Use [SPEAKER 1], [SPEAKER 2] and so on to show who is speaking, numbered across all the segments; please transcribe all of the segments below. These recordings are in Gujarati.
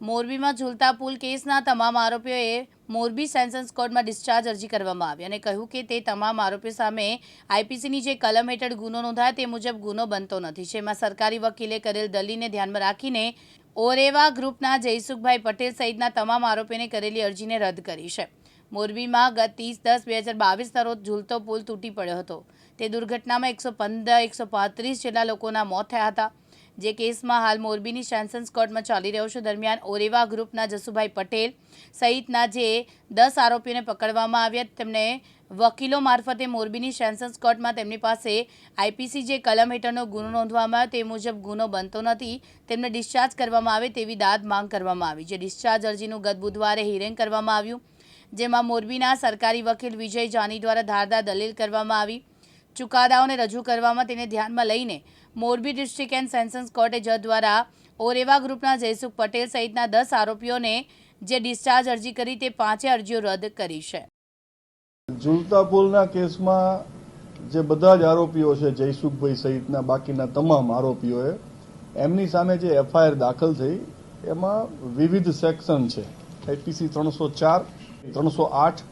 [SPEAKER 1] મોરબીમાં ઝૂલતા પુલ કેસના તમામ આરોપીઓએ મોરબી સેશન્સ કોર્ટમાં ડિસ્ચાર્જ અરજી કરવામાં આવી અને કહ્યું કે તે તમામ આરોપીઓ સામે આઈપીસીની જે કલમ હેઠળ ગુનો નોંધાય તે મુજબ ગુનો બનતો નથી, જેમાં સરકારી વકીલે કરેલ દલીલને ધ્યાનમાં રાખીને ઓરેવા ગ્રુપના જયસુખભાઈ પટેલ સહિતના તમામ આરોપીઓને કરેલી અરજીને રદ કરી છે। મોરબીમાં ગત 30/10/2022ના રોજ ઝૂલતો પુલ તૂટી પડ્યો હતો। તે દુર્ઘટનામાં 135 જેટલા લોકોના મોત થયા હતા। જે કેસમાં હાલ મોરબીની સેશન્સ કોર્ટમાં ચાલી રહ્યો છે। દરમિયાન ઓરેવા ગ્રુપના જસુભાઈ પટેલ સહિતના જે 10 આરોપીઓને પકડવામાં આવ્યા, તેમને વકીલો મારફતે મોરબીની સેશન્સ કોર્ટમાં તેમની પાસે આઈપીસી જે કલમ હેઠળનો ગુનો નોંધવામાં આવ્યો તે મુજબ ગુનો બનતો નથી, તેમને ડિસ્ચાર્જ કરવામાં આવે તેવી દાદ માંગ કરવામાં આવી। જે ડિસ્ચાર્જ અરજીનું ગત બુધવારે હિયરિંગ કરવામાં આવ્યું, જેમાં મોરબીના સરકારી વકીલ વિજય જાની દ્વારા ધારદાર દલીલ કરવામાં આવી। ચુકાદાઓને રજૂ કરવામાં તેને ધ્યાનમાં લઈને મોરબી ડિસ્ટ્રિક્ટ એન્ડ સેશન્સ કોર્ટે જજ દ્વારા ઓરેવા ગ્રુપના જયસુખ પટેલ સહિતના 10 આરોપીઓને જે ડિસ્ચાર્જ અરજી કરી તે 5 અરજીઓ રદ કરી છે।
[SPEAKER 2] ઝૂલતા પુલના કેસમાં જે બધા જ આરોપીઓ છે, જયસુખભાઈ સહિતના બાકીના તમામ આરોપીઓએ એમની સામે જે એફઆઈઆર દાખલ થઈ એમાં વિવિધ સેક્શન છે, આઈપીસી 304, 308,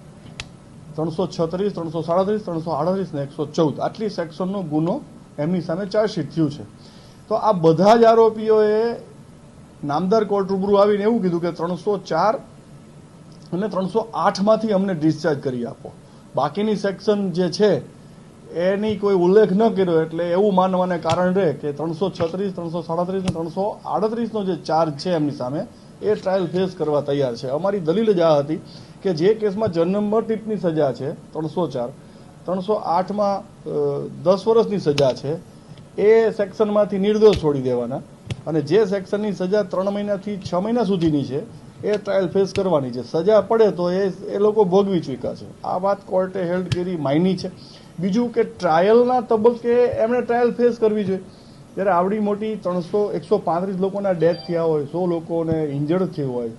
[SPEAKER 2] 336, 337, 338 ને 114 આટલી સેક્શનનો ગુનો એમની સામે ચાર્જશીટ થયું છે। તો આ બધા જ આરોપીઓએ નામદાર કોર્ટ રૂબરૂ આવીને એવું કીધું કે 304 અને 308માંથી અમને ડિસ્ચાર્જ કરી આપો, બાકીની સેક્શન જે છે એની કોઈ ઉલ્લેખ ન કર્યો, એટલે એવું માનવાને કારણ રહે કે 336, 337 અને 338નો જે ચાર્જ છે એમની સામે એ ટ્રાયલ ફેસ કરવા તૈયાર છે। અમારી દલીલ જ આ હતી કે જે કેસમાં જન્મ ટીપની સજા છે 304, 308માં 10 વર્ષની સજા છે, એ સેક્શનમાંથી નિર્દોષ છોડી દેવાના અને જે સેક્શનની સજા 3 મહિનાથી 6 મહિના સુધીની છે એ ટ્રાયલ ફેસ કરવાની છે। સજા પડે તો એ લોકો ભોગવી ચૂક્યા છે। આ વાત કોર્ટે હેલ્ડ કરી માયની છે। બીજું કે ટ્રાયલના તબક્કે એમણે ટ્રાયલ ફેસ કરવી જોઈએ। જ્યારે આવડી મોટી 135 લોકોના ડેથ થયા હોય, 100 લોકોને ઇન્જર્ડ થયું હોય,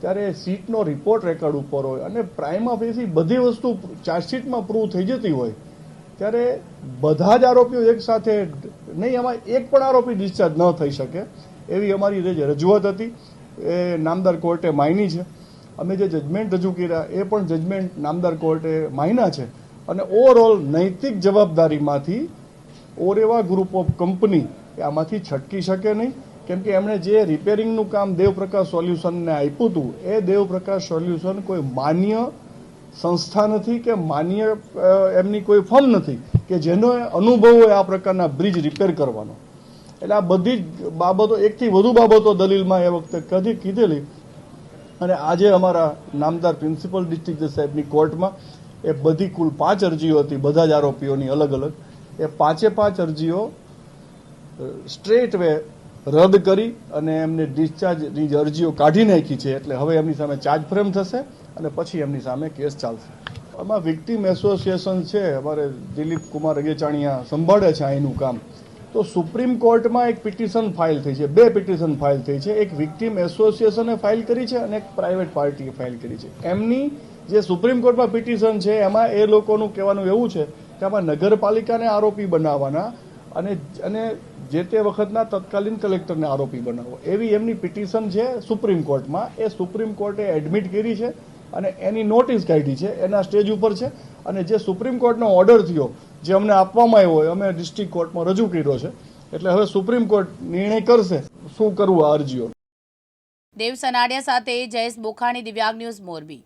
[SPEAKER 2] ત્યારે સીટનો રિપોર્ટ રેકોર્ડ ઉપર હોય અને પ્રાઇમા ફેસી બધી વસ્તુ ચાર્જશીટમાં પ્રૂવ થઈ જતી હોય, ત્યારે બધા જ આરોપીઓ એક સાથે નહીં, એમાં એક પણ આરોપી ડિસ્ચાર્જ ન થઈ શકે એવી અમારી રજૂઆત હતી। એ નામદાર કોર્ટે માયની છે। અમે જે જજમેન્ટ રજૂ કર્યા એ પણ જજમેન્ટ નામદાર કોર્ટે માયના છે અને ઓવરઓલ નૈતિક જવાબદારીમાંથી ઓરેવા ગ્રુપ ઓફ કંપની આમાંથી છટકી શકે નહીં, કેમ કે એમણે જે રિપેરિંગનું કામ દેવપ્રકાશ સોલ્યુશનને આપ્યું હતું એ દેવપ્રકાશ સોલ્યુશન કોઈ માન્ય સંસ્થા નથી કે માન્ય એમની કોઈ ફર્મ નથી કે જેનો અનુભવ હોય આ પ્રકારના બ્રિજ રિપેર કરવાનો। એટલે આ બધી જ બાબતો, એકથી વધુ બાબતો દલીલમાં એ વખતે કીધેલી અને આજે અમારા નામદાર પ્રિન્સિપલ ડિસ્ટ્રિક્ટ જજ સાહેબની કોર્ટમાં એ બધી કુલ 5 અરજીઓ હતી બધા જ આરોપીઓની અલગ અલગ, એ 5 અરજીઓ સ્ટ્રેટ વે રદ કરી અને એમને ડિસ્ચાર્જની અરજીઓ કાઢી નાખી છે। એટલે હવે એમની સામે ચાર્જ ફ્રેમ થશે અને પછી એમની સામે કેસ ચાલશે। આમાં વિક્ટીમ એસોસિએશન છે, અમારે દિલીપ કુમાર અગેચાણીયા સંભાળે છે અહીંનું કામ। તો સુપ્રીમ કોર્ટમાં એક પિટિશન ફાઇલ થઈ છે, 2 પિટિશન ફાઇલ થઈ છે। એક વિક્ટીમ એસોસિએશને ફાઇલ કરી છે અને એક પ્રાઇવેટ પાર્ટીએ ફાઇલ કરી છે। એમની જે સુપ્રીમ કોર્ટમાં પિટિશન છે એમાં એ લોકોનું કહેવાનું એવું છે કે આમાં નગરપાલિકાને આરોપી બનાવવાના અને જે તે વખતના તત્કાલીન કલેક્ટરને આરોપી બનાવો એવી એમની પિટિશન છે સુપ્રીમ કોર્ટમાં। એ સુપ્રીમ કોર્ટે એડમિટ કરી છે અને એની નોટિસ કાઢી છે, એના સ્ટેજ ઉપર છે અને જે સુપ્રીમ કોર્ટનો ઓર્ડર થયો જે અમને આપવામાં આવ્યો હોય અમે ડિસ્ટ્રિક્ટ કોર્ટમાં રજૂ કર્યો છે। એટલે હવે સુપ્રીમ કોર્ટ નિર્ણય કરશે શું કરવું આ અરજીઓ।
[SPEAKER 1] દેવ સનાડિયા સાથે જયેશ બોખાણી, દિવ્યાંગ ન્યૂઝ, મોરબી।